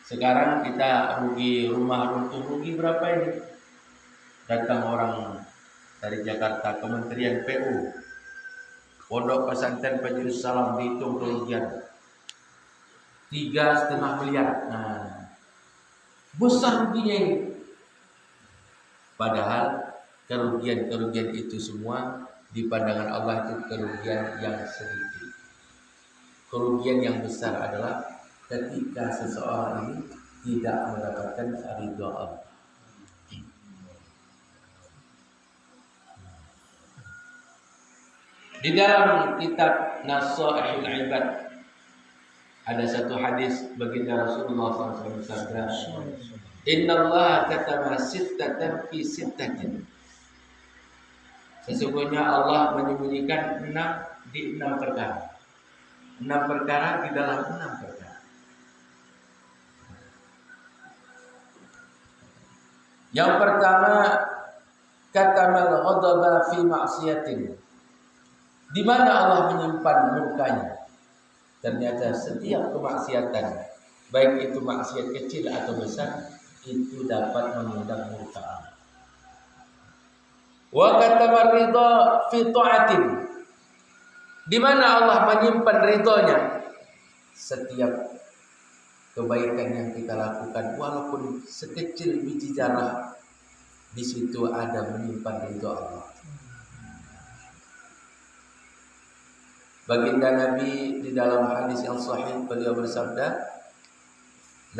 Sekarang kita rugi, rumah runtuh, rugi berapa ini? Datang orang dari Jakarta, Kementerian PU, Pondok Pesantren Fajrus Salam, dihitung kerugian 3,5 miliar. Nah, besar ruginya ini. Padahal kerugian itu semua di pandangan Allah itu kerugian yang sedikit. Kerugian yang besar adalah ketika seseorang ini tidak mendapatkan ridha Allah. Di dalam kitab Nasaihul Ibad ada satu hadis baginda Rasulullah SAW bersabda, Inna Allah katama sittatan fi sittatin. Sesungguhnya Allah menyembunyikan 6 di 6 perkara. 6 perkara di dalam 6 perkara. Yang pertama, katamal ghadaba fi ma'siyatin. Di mana Allah menyimpan murkanya. Ternyata setiap kemaksiatan, baik itu maksiat kecil atau besar, itu dapat mengundang murka Allah. Wa katamar ridha fi ta'atin. Di mana Allah menyimpan ridhonya. Setiap kebaikan yang kita lakukan, walaupun sekecil biji zarah, di situ ada menyimpan ridho Allah. Baginda Nabi di dalam hadis yang sahih beliau bersabda,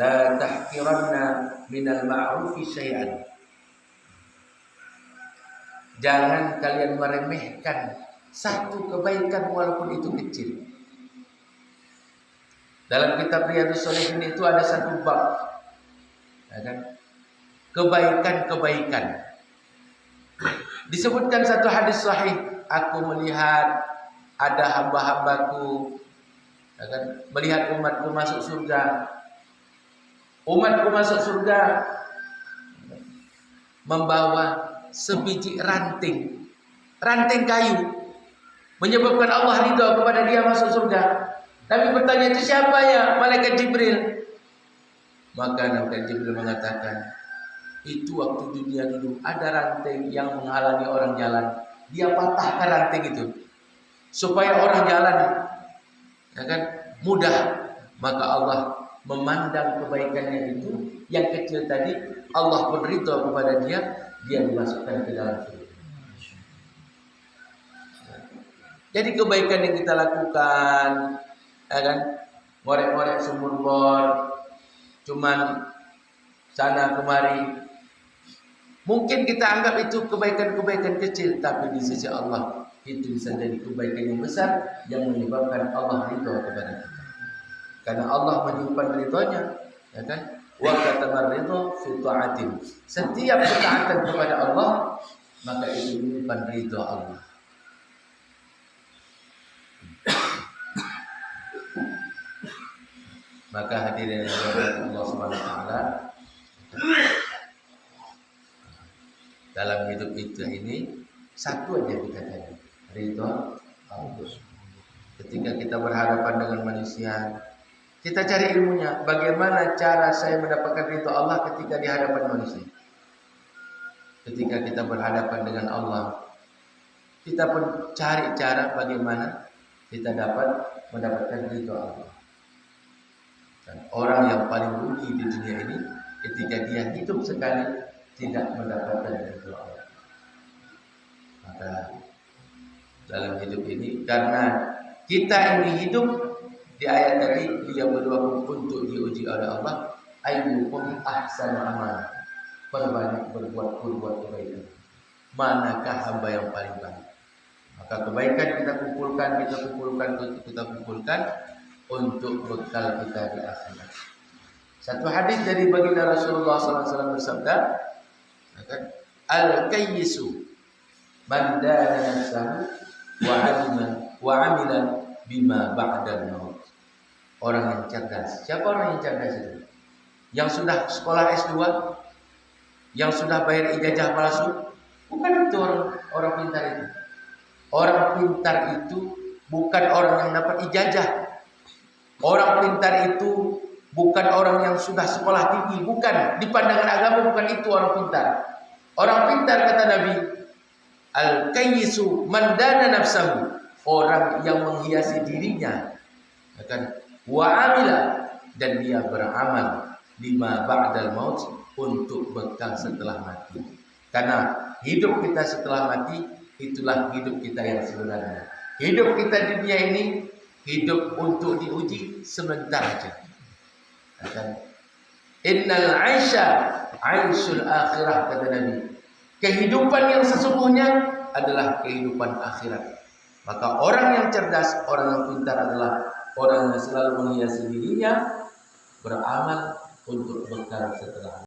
la tahqiranna minal ma'rufi syai'an. Jangan kalian meremehkan satu kebaikan walaupun itu kecil. Dalam kitab Riyadhus Shalihin itu ada satu bab, ya kan? Kebaikan-kebaikan. Disebutkan satu hadis sahih, aku melihat ada hamba-hambaku, ya kan, melihat umatku masuk surga. Umatku masuk surga membawa sebiji ranting kayu, menyebabkan Allah ridha kepada dia masuk surga. Tapi bertanya, itu siapa ya? Malaikat Jibril. Maka Malaikat Jibril mengatakan, itu waktu dunia dulu ada ranting yang menghalangi orang jalan, dia patahkan ranting itu supaya orang jalan, ya kan, mudah. Maka Allah memandang kebaikannya itu yang kecil tadi, Allah pun ridha kepada dia dimasukkan ke dalam surga. Jadi kebaikan yang kita lakukan, ya kan, ngorek-ngorek sumur bor, cuman sana kemari, mungkin kita anggap itu kebaikan-kebaikan kecil, tapi di sisi Allah itu bisa jadi kebaikan yang besar yang menyebabkan Allah ridha kepada kita. Karena Allah menyimpan ridhonya, ya kan? Wa katamar ridha fi ta'atin. Setiap ketaatan kepada Allah, maka itu menyimpan ridha Allah. Maka hadirin yang dirahmati Allah Subhanahu wa taala, dalam hidup itu ini satu aja kita cari, ridha Allah. Ketika kita berhadapan dengan manusia, kita cari ilmunya, bagaimana cara saya mendapatkan ridha Allah ketika di hadapan manusia. Ketika kita berhadapan dengan Allah, kita pun cari cara bagaimana kita dapat mendapatkan ridha Allah. Dan orang yang paling rugi di dunia ini ketika dia hidup sekali tidak mendapatkan ridha Allah. Maka dalam hidup ini, karena kita ini hidup di ayat tadi, dia berdoa untuk diuji oleh Allah, ayyukum ahsanu amala, perbanyak berbuat kebaikan, manakah hamba yang paling baik. Maka kebaikan kita kumpulkan untuk bekal kita di akhirat. Satu hadis dari baginda Rasulullah SAW bersabda, al-kayyisu man dana nafsahu wa amila bima ba'dal maut. Orang yang cerdas. Siapa orang yang cerdas itu? Yang sudah sekolah S2, yang sudah bayar ijazah palsu? Bukan itu orang pintar itu. Orang pintar itu bukan orang yang dapat ijazah. Orang pintar itu bukan orang yang sudah sekolah tinggi, bukan. Di pandangan agama bukan itu orang pintar. Orang pintar kata Nabi, al-kayyisu man dana nafsahu, orang yang menghiasi dirinya, kan? Wa amila, dan dia beramal lima ba'dal maut, untuk bekal setelah mati. Karena hidup kita setelah mati itulah hidup kita yang sebenarnya. Hidup kita di dunia ini hidup untuk diuji sebentar aja. Kan? Innal 'aisya 'aisyul akhirah, kata Nabi. Kehidupan yang sesungguhnya adalah kehidupan akhirat. Maka orang yang cerdas, orang yang pintar adalah orang yang selalu menghiasi dirinya beramal untuk bekal setelah